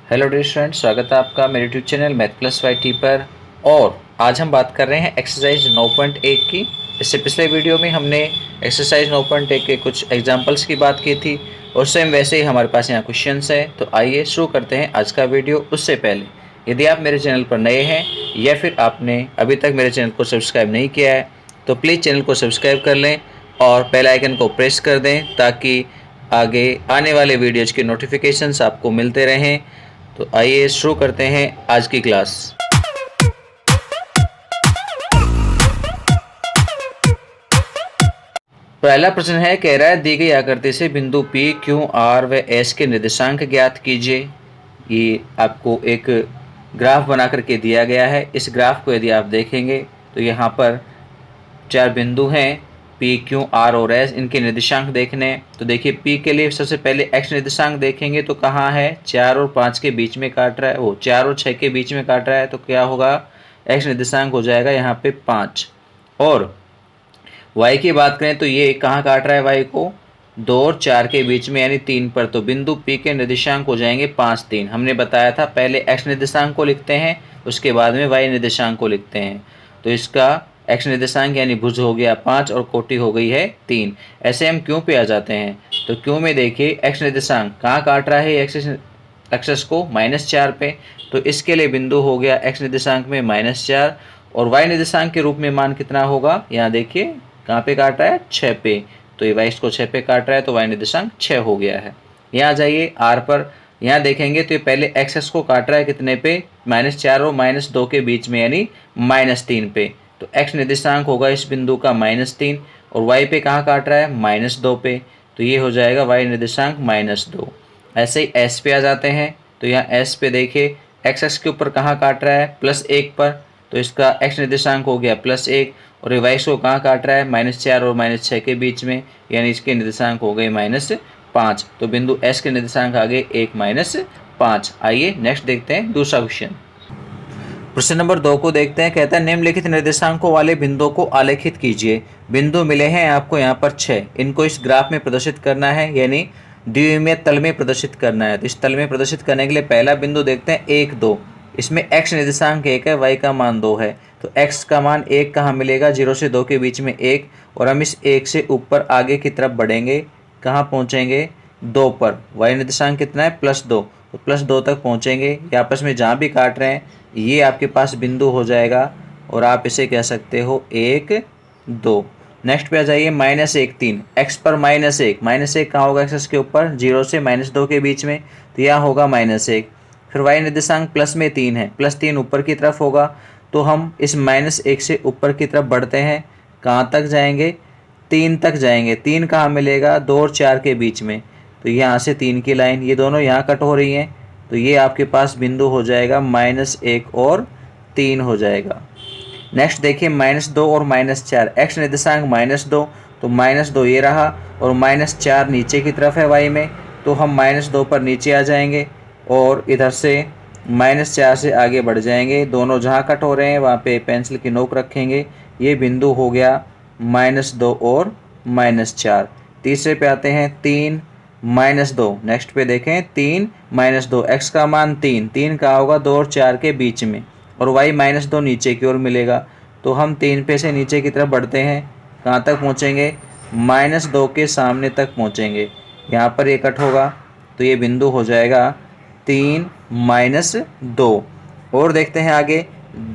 Hello dear student, स्वागत है आपका मेरे YouTube channel math plus Y T पर। और आज हम बात कर रहे हैं एक्सरसाइज 9.1 की। इससे पिछले वीडियो में हमने एक्सरसाइज 9.1 के कुछ एग्जांपल्स की बात की थी और सेम वैसे ही हमारे पास यहाँ क्वेश्चंस है। तो आइए शुरू करते हैं आज का वीडियो। उससे पहले यदि आप मेरे चैनल पर नए हैं या फिर आपने अभी तक मेरे चैनल को सब्सक्राइब नहीं किया है तो प्लीज़ चैनल को सब्सक्राइब कर लें और बेल आइकन को प्रेस कर दें ताकि आगे आने वाले वीडियोज़ के नोटिफिकेशंस आपको मिलते रहें। तो आइए शुरू करते हैं आज की क्लास। पहला प्रश्न है, कह रहा है दी गई आकृति से बिंदु P, Q, R व S के निर्देशांक ज्ञात कीजिए। ये आपको एक ग्राफ बना करके दिया गया है। इस ग्राफ को यदि आप देखेंगे तो यहाँ पर चार बिंदु हैं P, Q, R और S। इनके निर्देशांक देखने हैं तो देखिए P के लिए सबसे पहले x निर्देशांक देखेंगे तो कहाँ है, 4 और 5 के बीच में काट रहा है, वो 4 और 6 के बीच में काट रहा है तो क्या होगा, x निर्देशांक हो जाएगा यहाँ पे 5। और y की बात करें तो ये कहाँ काट रहा है y को, 2 और 4 के बीच में यानी 3 पर। तो बिंदु P के निर्देशांक हो जाएंगे 5, 3। हमने बताया था पहले x निर्देशांक को लिखते हैं उसके बाद में y निर्देशांक को लिखते हैं। तो इसका x निर्देशांक यानी भुज हो गया 5 और कोटि हो गई है 3। ऐसे हम क्यों पे आ जाते हैं तो क्यों में देखिए x निर्देशांक कहाँ काट रहा है, एक्सेस को -4 पे। तो इसके लिए बिंदु हो गया x निर्देशांक में -4 और y निर्देशांक के रूप में मान कितना होगा, यहाँ देखिए कहाँ पे काट रहा है, 6 पे। तो ये y को 6 पे काट रहा है तो y निर्देशांक 6 हो गया है। यहाँ जाइए r पर, यहाँ देखेंगे तो ये पहले एक्सेस को काट रहा है कितने पे, -4 और -2 के बीच में यानी -3 पे। तो x निर्देशांक होगा इस बिंदु का -3 और y पे कहाँ काट रहा है, -2 पे। तो ये हो जाएगा y निर्देशांक -2। ऐसे ही s पे आ जाते हैं तो यहाँ s पे देखिए x के ऊपर कहाँ काट रहा है, +1 पर। तो इसका x निर्देशांक हो गया +1 और ये y को कहाँ काट रहा है, -4 और -6 के बीच में यानी इसके निर्देशांक हो गए -5। तो बिंदु s के निर्देशांक आ गए 1 5। आइए नेक्स्ट देखते हैं दूसरा क्वेश्चन। प्रश्न नंबर 2 को देखते हैं। कहता है निम्नलिखित निर्देशांकों वाले बिंदुओं को आलेखित कीजिए। बिंदु मिले हैं आपको यहाँ पर 6, इनको इस ग्राफ में प्रदर्शित करना है यानी द्विविमीय तल में प्रदर्शित करना है। तो इस तल में प्रदर्शित करने के लिए पहला बिंदु देखते हैं 1, 2। इसमें x निर्देशांक 1 है, y का मान 2 है। तो x का मान 1 कहाँ मिलेगा, 0 से 2 के बीच में 1। और हम इस 1 से ऊपर आगे की तरफ बढ़ेंगे, कहाँ पहुँचेंगे, 2 पर। y निर्देशांक कितना है, +2। तो +2 तक पहुँचेंगे। ये आपस में जहाँ भी काट रहे हैं ये आपके पास बिंदु हो जाएगा और आप इसे कह सकते हो 1, 2। नेक्स्ट पे आ जाइए, -1, 3। x पर -1, -1 कहाँ होगा, एक्सेस के ऊपर 0 से -2 के बीच में। तो यहाँ होगा -1। फिर y निर्देशांक प्लस में 3 है, +3 ऊपर की तरफ होगा। तो हम इस -1 से ऊपर की तरफ बढ़ते हैं, कहाँ तक जाएंगे, 3 तक जाएंगे। 3 कहाँ मिलेगा, 2 और 4 के बीच में। तो यहाँ से 3 की लाइन, ये दोनों यहाँ कट हो रही हैं तो ये आपके पास बिंदु हो जाएगा -1 और 3 हो जाएगा। नेक्स्ट देखिए -2 और -4, x निर्देशांक -2 तो -2 ये रहा और -4 नीचे की तरफ है y में। तो हम -2 पर नीचे आ जाएंगे और इधर से -4 से आगे बढ़ जाएंगे। दोनों जहाँ कट हो रहे हैं वहाँ पे पेंसिल की नोक रखेंगे। ये बिंदु हो गया -2 और -4। तीसरे पे आते हैं 3, -2। नेक्स्ट पे देखें 3, -2, x का मान 3 कहाँ होगा, 2 और 4 के बीच में। और y -2 नीचे की ओर मिलेगा। तो हम 3 पे से नीचे की तरफ बढ़ते हैं, कहाँ तक पहुँचेंगे, -2 के सामने तक पहुँचेंगे। यहाँ पर ये कट होगा तो ये बिंदु हो जाएगा 3, -2। और देखते हैं आगे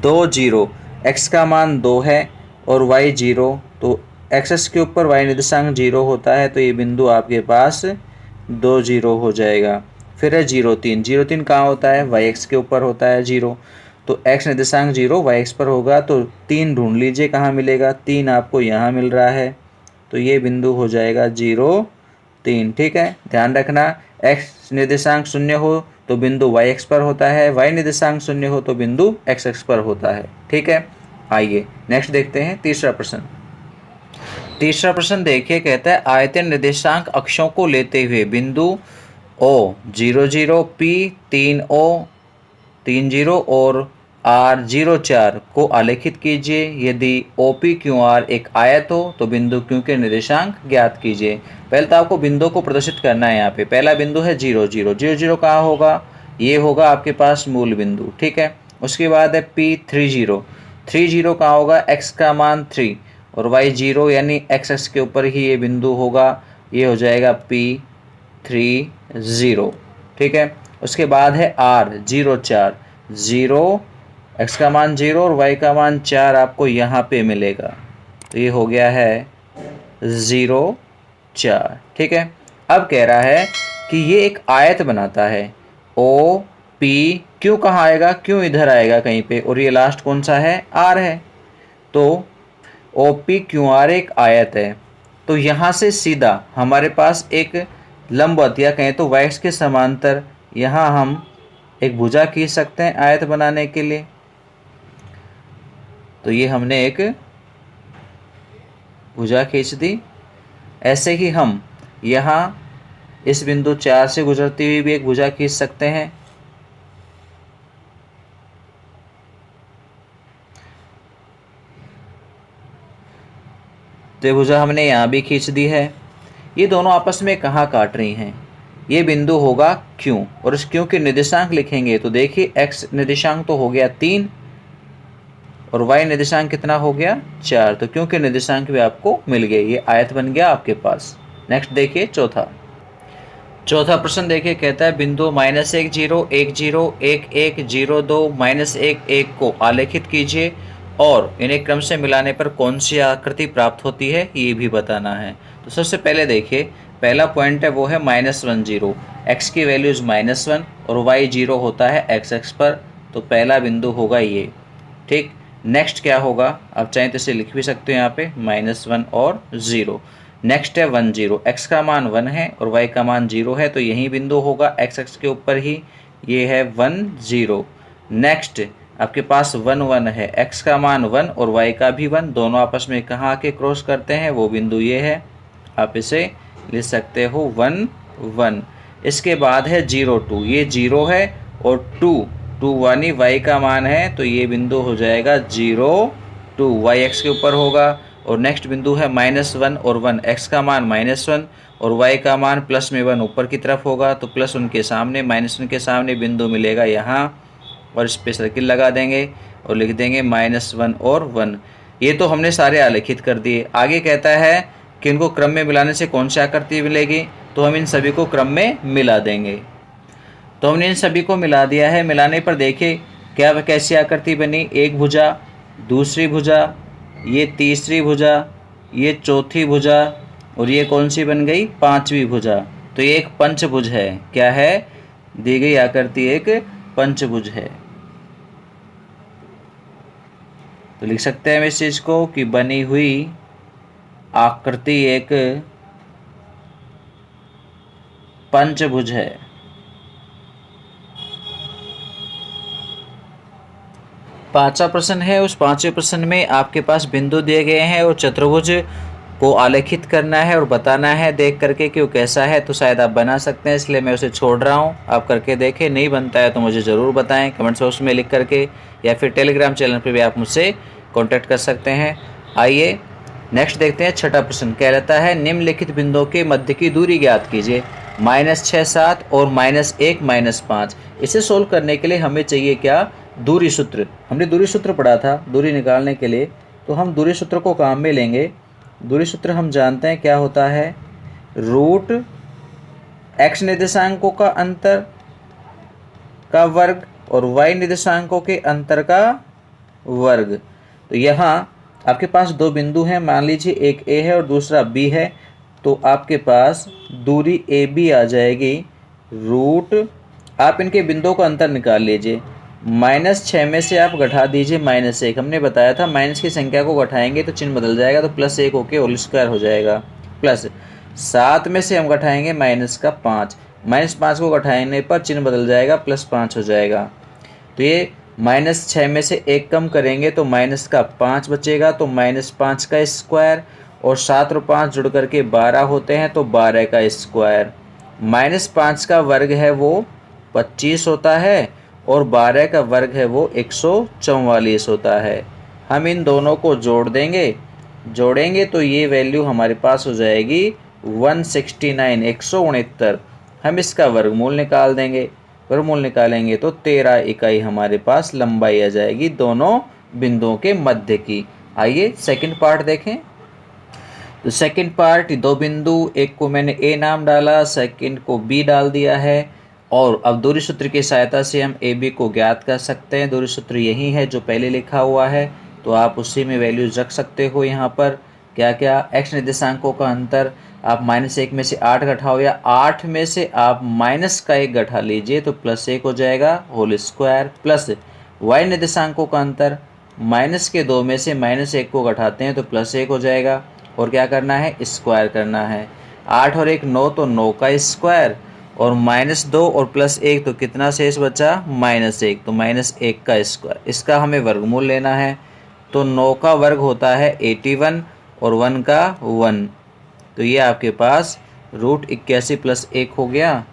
2, 0। x का मान 2 है और y 0। तो एक्सेस के ऊपर y निर्देशांक 0 होता है तो ये बिंदु आपके पास 2, 0 हो जाएगा। फिर है 0, 3। 0, 3 कहाँ होता है, y के ऊपर होता है 0। तो x निर्देशांक 0 y पर होगा। तो 3 ढूंढ लीजिए कहाँ मिलेगा, 3 आपको यहाँ मिल रहा है। तो ये बिंदु हो जाएगा 0, 3। ठीक है, ध्यान रखना x निर्देशांक 0 हो तो बिंदु y पर होता है, y निर्देशांक 0 हो तो बिंदु x पर होता है। ठीक है, आइए नेक्स्ट देखते हैं तीसरा प्रश्न। तीसरा प्रश्न देखिए, कहता है आयतीय निर्देशांक अक्षों को लेते हुए बिंदु O 0, 0, P 3O 3, 0 और R 0, 4 को आलेखित कीजिए। यदि OPQR एक आयत हो तो बिंदु Q के निर्देशांक ज्ञात कीजिए। पहले तो आपको बिंदु को प्रदर्शित करना है। यहाँ पे पहला बिंदु है 0, 0, 0, 0 कहाँ होगा, ये होगा आपके पास मूल बिंदु, ठीक है। उसके बाद है P30, 30 कहाँ होगा, x का मान 3 और y 0 यानी x एक्स के ऊपर ही ये बिंदु होगा, ये हो जाएगा P30, ठीक है। उसके बाद है R 0 4, 0 x का मान 0 और y का मान 4 आपको यहाँ पे मिलेगा, तो ये हो गया है 0 4, ठीक है। अब कह रहा है कि ये एक आयत बनाता है, ओ पी क्यों कहाँ आएगा, क्यों इधर आएगा कहीं पे, और ये लास्ट कौन सा है, आर है। तो ओ पी क्यू आर एक आयत है, तो यहाँ से सीधा हमारे पास एक लंबवत या कहें तो वाइक्स के समांतर यहाँ हम एक भुजा खींच सकते हैं आयत बनाने के लिए। तो ये हमने एक भुजा खींच दी। ऐसे ही हम यहाँ इस बिंदु 4 से गुजरती हुई भी एक भुजा खींच सकते हैं। तो ये भुजा हमने यहाँ भी खींच दी है। ये दोनों आपस में कहाँ काट रही हैं, ये बिंदु होगा Q, और इस Q के निर्देशांक लिखेंगे तो देखिए x निर्देशांक तो हो गया 3 और y निर्देशांक कितना हो गया 4, तो Q के निर्देशांक भी आपको मिल गए, ये आयत बन गया आपके पास। नेक्स्ट देखिए चौथा प्रश्न देखिए, कहता है बिंदु -1 0 1 0 1 1 0 2 -1 1 को आलेखित कीजिए और इन्हें क्रम से मिलाने पर कौन सी आकृति प्राप्त होती है ये भी बताना है। तो सबसे पहले देखिए पहला पॉइंट है वो है -1 0, x की वैल्यूज -1 और y 0 होता है x एक्स पर, तो पहला बिंदु होगा ये, ठीक। नेक्स्ट क्या होगा, आप चाहें तो इसे लिख भी सकते हो यहाँ पे -1 और 0। नेक्स्ट है 1 0, x का मान 1 है और y का मान 0 है, तो यही बिंदु होगा x एक्स के ऊपर ही, ये है 1 0। नेक्स्ट आपके पास 1 1 है, x का मान 1 और y का भी 1, दोनों आपस में कहाँ आके क्रॉस करते हैं, वो बिंदु ये है, आप इसे लिख सकते हो 1 1। इसके बाद है 0 2, ये 0 है और 2 2 यानी y का मान है, तो ये बिंदु हो जाएगा 0 2, y x के ऊपर होगा। और नेक्स्ट बिंदु है -1 और 1, x का मान -1 और y का मान +1 ऊपर की तरफ होगा, तो प्लस उनके सामने -1 के सामने बिंदु मिलेगा यहाँ, और इस पे सर्किल लगा देंगे और लिख देंगे -1 और 1। ये तो हमने सारे आलेखित कर दिए। आगे कहता है कि इनको क्रम में मिलाने से कौन सी आकृति मिलेगी, तो हम इन सभी को क्रम में मिला देंगे। तो हमने इन सभी को मिला दिया है। मिलाने पर देखिए क्या कैसी आकृति बनी, एक भुजा, दूसरी भुजा, ये तीसरी भुजा, ये चौथी भुजा और ये कौन सी बन गई, पांचवी भुजा। तो ये एक पंचभुज है, क्या है, दी गई आकृति एक पंचभुज है। तो लिख सकते हैं हम इस चीज को कि बनी हुई आकृति एक पंचभुज है। पांचवा प्रश्न है, उस पांचवें प्रश्न में आपके पास बिंदु दिए गए हैं और चतुर्भुज को आलेखित करना है और बताना है देख करके कि वो कैसा है। तो शायद आप बना सकते हैं, इसलिए मैं उसे छोड़ रहा हूँ, आप करके देखें। नहीं बनता है तो मुझे ज़रूर बताएं कमेंट बॉक्स में लिख करके, या फिर टेलीग्राम चैनल पर भी आप मुझसे कॉन्टैक्ट कर सकते हैं। आइए नेक्स्ट देखते हैं। छठा प्रश्न कह रहता है निम्नलिखित बिंदुओं के मध्य की दूरी ज्ञात कीजिए, -6 7 और -1 -5। इसे सोल्व करने के लिए हमें चाहिए क्या, दूरी सूत्र। हमने दूरी सूत्र पढ़ा था दूरी निकालने के लिए, तो हम दूरी सूत्र को काम में लेंगे। दूरी सूत्र हम जानते हैं क्या होता है, रूट x निर्देशांकों का अंतर का वर्ग और y निर्देशांकों के अंतर का वर्ग। तो यहाँ आपके पास दो बिंदु हैं, मान लीजिए एक A है और दूसरा B है, तो आपके पास दूरी AB आ जाएगी रूट, आप इनके बिंदुओं का अंतर निकाल लीजिए। -6 में से आप घटा दीजिए -1, हमने बताया था माइनस की संख्या को घटाएंगे तो चिन्ह बदल जाएगा, तो +1 होके होल स्क्वायर हो जाएगा। प्लस 7 में से हम घटाएंगे -5, -5 को घटाने पर चिन्ह बदल जाएगा, +5 हो जाएगा। तो ये -6 में से 1 कम करेंगे तो -5 बचेगा, तो -5 का स्क्वायर और 7 और 5 जुड़ करके 12 होते हैं, तो 12 का स्क्वायर। -5 का वर्ग है वो 25 होता है और 12 का वर्ग है वो 144 होता है। हम इन दोनों को जोड़ेंगे तो ये वैल्यू हमारे पास हो जाएगी 169, 169। हम इसका वर्गमूल निकाल देंगे, वर्गमूल निकालेंगे तो 13 इकाई हमारे पास लंबाई आ जाएगी दोनों बिंदुओं के मध्य की। आइए सेकंड पार्ट देखें। तो सेकंड पार्ट, दो बिंदु, एक को मैंने ए नाम डाला, सेकंड को बी डाल दिया है, और अब दूरी सूत्र की सहायता से हम ए बी को ज्ञात कर सकते हैं। दूरी सूत्र यही है जो पहले लिखा हुआ है, तो आप उसी में वैल्यूज रख सकते हो। यहाँ पर क्या क्या, एक्स निर्देशांकों का अंतर, आप -1 में से 8 घटाओ या 8 में से आप माइनस का 1 घटा लीजिए तो +1 हो जाएगा होल स्क्वायर, प्लस वाई निर्देशांकों का अंतर, -2 में से -1 को घटाते हैं तो +1 हो जाएगा, और क्या करना है, स्क्वायर करना है। 8 और 1 9, तो 9 का स्क्वायर, और -2 और +1 तो कितना शेष बचा, -1, तो -1 का स्क्वायर। इसका हमें वर्गमूल लेना है, तो 9 का वर्ग होता है 81 और 1 का 1, तो ये आपके पास √81 + 1 हो गया।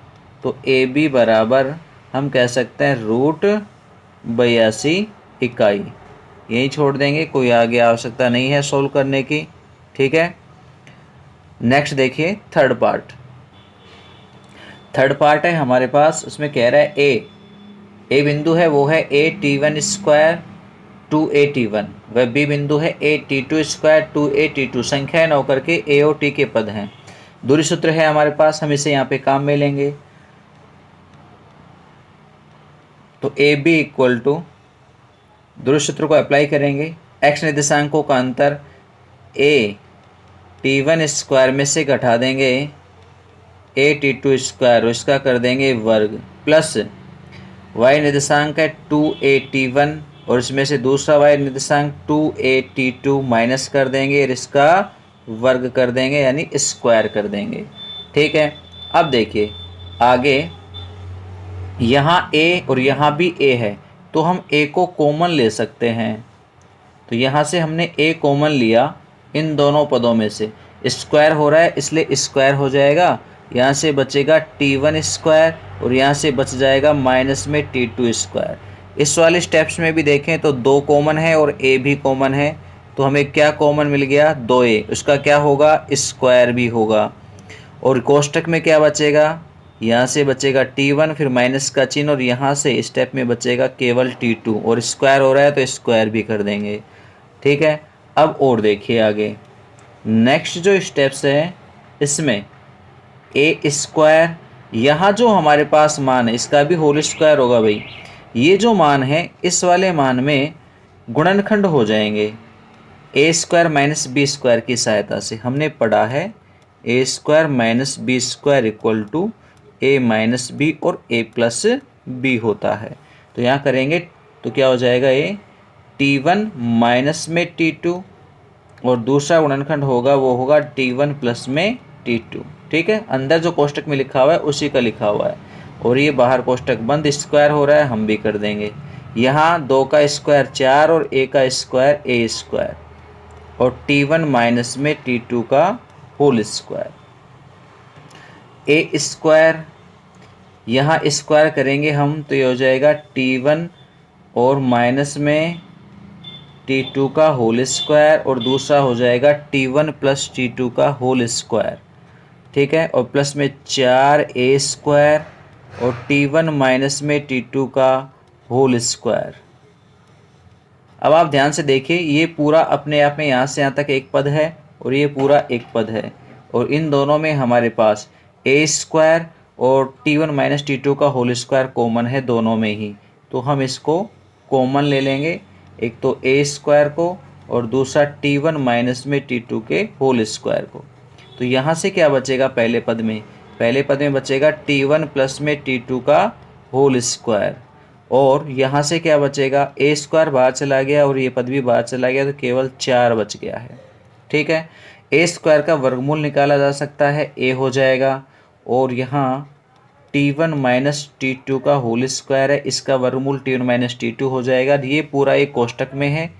तो ए बी बराबर हम कह सकते हैं √82 इकाई। यही छोड़ देंगे, कोई आगे आवश्यकता नहीं है सोल्व करने की। ठीक है, नेक्स्ट देखिए थर्ड पार्ट। थर्ड पार्ट है हमारे पास, उसमें कह रहा है ए बिंदु है वो है a_t1² 2a_t1, वह बी बिंदु है a_t2² 2a_t2। संख्या 9 करके a और t के पद हैं। दूरी सूत्र है हमारे पास, हम इसे यहाँ पे काम में लेंगे। तो ए बी इक्वल टू, दूरी सूत्र को अप्लाई करेंगे, एक्स निर्देशांकों का अंतर a_t1² में से घटा देंगे a_t2², और इसका कर देंगे वर्ग, प्लस y निर्देशांक है 2a_t1 और इसमें से दूसरा y निर्देशांक 2a_t2 माइनस कर देंगे और इसका वर्ग कर देंगे यानी स्क्वायर कर देंगे। ठीक है, अब देखिए आगे, यहाँ a और यहाँ भी a है तो हम a को कॉमन ले सकते हैं। तो यहाँ से हमने a कॉमन लिया, इन दोनों पदों में से स्क्वायर हो रहा है इसलिए स्क्वायर हो जाएगा, यहाँ से बचेगा t1² और यहाँ से बच जाएगा माइनस में t2²। इस वाले स्टेप्स में भी देखें तो 2 कॉमन है और a भी कॉमन है, तो हमें क्या कॉमन मिल गया, 2a, उसका क्या होगा, स्क्वायर भी होगा। और कोष्टक में क्या बचेगा, यहाँ से बचेगा t1 फिर माइनस का चिन्ह और यहाँ से स्टेप में बचेगा केवल t2 और स्क्वायर हो रहा है तो स्क्वायर भी कर देंगे। ठीक है, अब और देखिए आगे नेक्स्ट जो स्टेप्स है इसमें a², यहाँ जो हमारे पास मान है इसका भी होल स्क्वायर होगा भाई। ये जो मान है इस वाले मान में गुणनखंड हो जाएंगे a² - b² की सहायता से। हमने पढ़ा है a² - b² equal to a - b और a + b होता है। तो यहाँ करेंगे तो क्या हो जाएगा, ये t1 माइनस में t2 और दूसरा गुणनखंड होगा वो होगा t1 प्लस में t2। ठीक है, अंदर जो कोष्टक में लिखा हुआ है उसी का लिखा हुआ है और ये बाहर कोष्टक बंद, स्क्वायर हो रहा है, हम भी कर देंगे। यहाँ 2 का स्क्वायर 4 और a का स्क्वायर a² और t1 माइनस में t2 का होल स्क्वायर। a², यहाँ स्क्वायर करेंगे हम तो ये हो जाएगा t1 और माइनस में t2 का होल स्क्वायर और दूसरा हो जाएगा t1 प्लस t2 का होल स्क्वायर। ठीक है, और प्लस में 4a² और t1 माइनस में t2 का होल स्क्वायर। अब आप ध्यान से देखिए, ये पूरा अपने आप में यहाँ से यहाँ तक एक पद है और ये पूरा एक पद है और इन दोनों में हमारे पास a² और t1 माइनस t2 का होल स्क्वायर कॉमन है दोनों में ही, तो हम इसको कॉमन ले लेंगे, एक तो a² को और दूसरा t1 माइनस में t2 के होल स्क्वायर को। तो यहाँ से क्या बचेगा, पहले पद में बचेगा t1 प्लस में t2 का होल स्क्वायर और यहाँ से क्या बचेगा, a² बाहर चला गया और ये पद भी बाहर चला गया तो केवल 4 बच गया है। ठीक है, a² का वर्गमूल निकाला जा सकता है, a हो जाएगा और यहाँ t1 माइनस t2 का होल स्क्वायर है, इसका वर्गमूल t1 माइनस t2 हो जाएगा। ये पूरा एक कोष्टक में है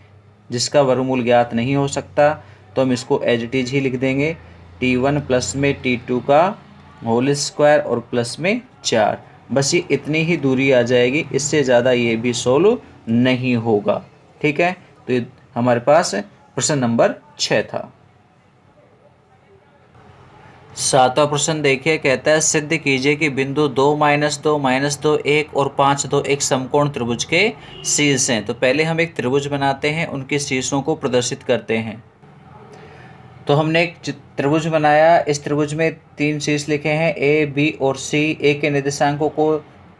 जिसका वर्गमूल ज्ञात नहीं हो सकता तो हम इसको एज इट इज ही लिख देंगे, t1 प्लस में t2 का होल स्क्वायर और प्लस में 4। बस ये इतनी ही दूरी आ जाएगी, इससे ज़्यादा ये भी सोल्व नहीं होगा। ठीक है, तो ये हमारे पास प्रश्न नंबर 6 था। सातवां प्रश्न देखिए, कहता है सिद्ध कीजिए कि बिंदु 2 -2 -2 1 और 5 2 एक समकोण त्रिभुज के शीर्ष हैं। तो पहले हम एक त्रिभुज बनाते हैं, उनके शीर्षों को प्रदर्शित करते हैं। तो हमने एक त्रिभुज बनाया, इस त्रिभुज में 3 शीर्ष लिखे हैं ए, बी और सी। ए के निर्देशांकों को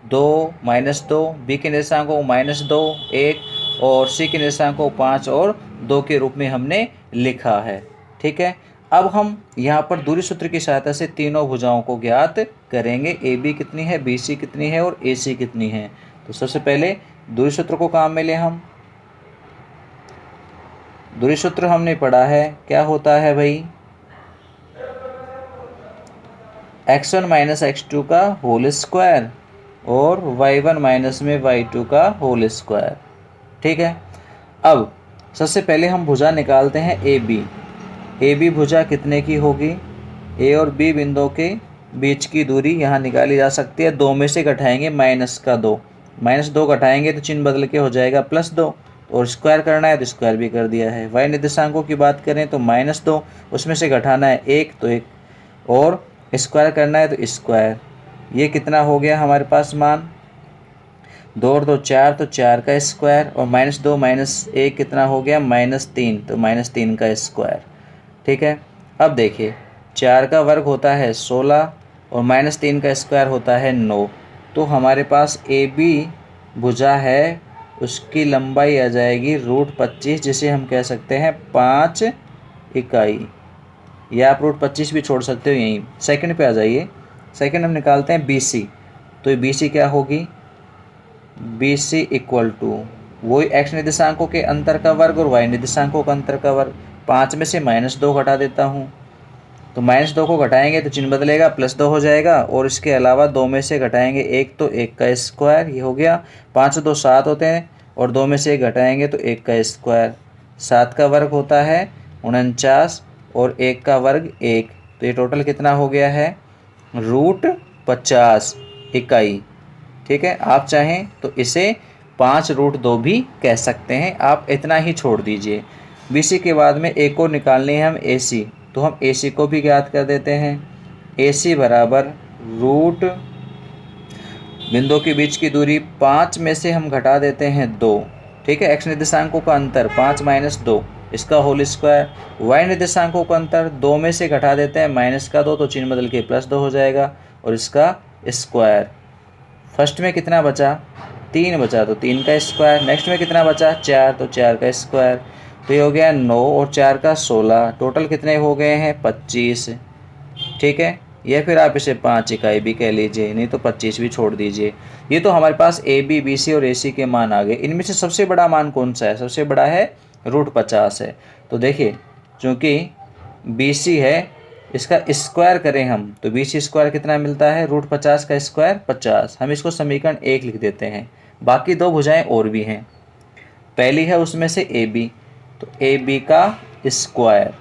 2 -2, बी के निर्देशांकों को -2 1 और सी के निर्देशांकों को 5 और 2 के रूप में हमने लिखा है। ठीक है, अब हम यहाँ पर दूरी सूत्र की सहायता से तीनों भुजाओं को ज्ञात करेंगे। ए बी कितनी है, बी सी कितनी है और ए सी कितनी है। तो सबसे पहले दूरी सूत्र को काम में ले हम। दूरी सूत्र हमने पढ़ा है, क्या होता है भाई, x1 माइनस x2 का होल स्क्वायर और y1 माइनस में y2 का होल स्क्वायर। ठीक है, अब सबसे पहले हम भुजा निकालते हैं ए बी। ए बी भुजा कितने की होगी, ए और बी बिंदुओं के बीच की दूरी यहाँ निकाली जा सकती है। 2 में से घटाएंगे -2, -2 घटाएंगे तो चिन्ह बदल के हो जाएगा +2, और स्क्वायर करना है तो स्क्वायर भी कर दिया है। y निर्देशांकों की बात करें तो -2, उसमें से घटाना है 1 तो 1, और स्क्वायर करना है तो स्क्वायर। ये कितना हो गया हमारे पास मान, 2 और 2 4, तो 4 का स्क्वायर, और -2 -1 कितना हो गया, -3, तो -3 का स्क्वायर। ठीक है, अब देखिए 4 का वर्ग होता है 16 और -3 का स्क्वायर होता है 9। तो हमारे पास ए बी भुजा है, उसकी लंबाई आ जाएगी √25, जिसे हम कह सकते हैं 5 इकाई, या आप √25 भी छोड़ सकते हो। यहीं सेकंड पे आ जाइए। सेकंड हम निकालते हैं बी सी। तो बी सी क्या होगी, बी सी इक्वल टू वही एक्स निर्देशांकों के अंतर का वर्ग और वाई निर्देशांकों का अंतर का वर्ग। 5 में से -2 घटा देता हूँ, तो -2 को घटाएंगे तो चिन्ह बदलेगा, +2 हो जाएगा, और इसके अलावा 2 में से घटाएंगे 1 तो 1 का स्क्वायर, ये हो गया। 5 2 7 होते हैं, और 2 में से 1 घटाएंगे तो 1 का स्क्वायर। 7 का वर्ग होता है 49 और 1 का वर्ग 1, तो ये टोटल कितना हो गया है, √50 इकाई। ठीक है, आप चाहें तो इसे 5√2 भी कह सकते हैं, आप इतना ही छोड़ दीजिए। BC के बाद में एक को निकालनी है हम AC, तो हम AC को भी ज्ञात कर देते हैं। AC बराबर रूट बिंदुओं के बीच की दूरी 5 में से हम घटा देते हैं 2। ठीक है, x निर्देशांकों का अंतर 5 - 2, इसका होल स्क्वायर। y निर्देशांकों का अंतर 2 में से घटा देते हैं -2, तो चिन्ह बदल के +2 हो जाएगा, और इसका स्क्वायर। फर्स्ट में कितना बचा, 3 बचा, तो 3 का स्क्वायर। नेक्स्ट में कितना बचा, 4, तो 4 का स्क्वायर। तो ये हो गया 9 और 4 का 16, टोटल कितने हो गए हैं, 25। ठीक है, या फिर आप इसे 5 इकाई भी कह लीजिए, नहीं तो 25 भी छोड़ दीजिए। ये तो हमारे पास ए बी बी सी और ए सी के मान आ गए। इनमें से सबसे बड़ा मान कौन सा है, सबसे बड़ा है √50 है। तो देखिए चूँकि बी सी है, इसका स्क्वायर करें हम तो बी सी स्क्वायर कितना मिलता है, √50 का स्क्वायर 50। हम इसको समीकरण 1 लिख देते हैं। बाकी 2 भुजाएं और भी हैं, पहली है उसमें से ए बी, तो ए बी का स्क्वायर,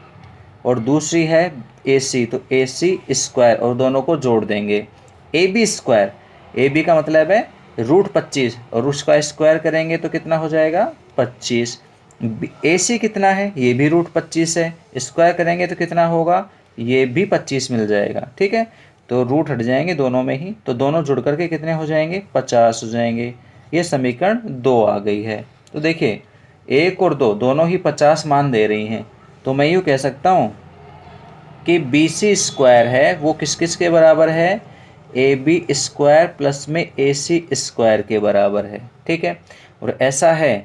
और दूसरी है ए सी, तो ए सी स्क्वायर, और दोनों को जोड़ देंगे। A B square, A B का मतलब है √25, और उसका स्क्वायर करेंगे तो कितना हो जाएगा, 25। ए सी कितना है, ये भी √25 है, स्क्वायर करेंगे तो कितना होगा, ये भी 25 मिल जाएगा। ठीक है, तो रूट हट जाएंगे दोनों में ही, तो दोनों जुड़ करके कितने हो जाएंगे, 50 हो जाएंगे। ये समीकरण 2 आ गई है। तो देखिए 1 और 2 दोनों ही 50 मान दे रही हैं, तो मैं यूँ कह सकता हूँ कि बी सी स्क्वायर है वो किस किस के बराबर है, ए बी स्क्वायर प्लस में ए सी स्क्वायर के बराबर है। ठीक है, और ऐसा है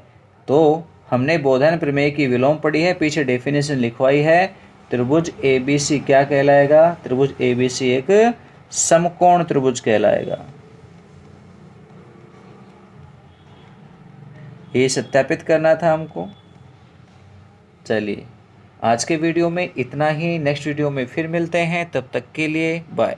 तो हमने बोधन प्रमेय की विलोम पढ़ी है, पीछे डेफिनेशन लिखवाई है। त्रिभुज ए बी सी क्या कहलाएगा, त्रिभुज ए बी सी एक समकोण त्रिभुज कहलाएगा। ये सत्यापित करना था हमको। चलिए आज के वीडियो में इतना ही, नेक्स्ट वीडियो में फिर मिलते हैं, तब तक के लिए बाय।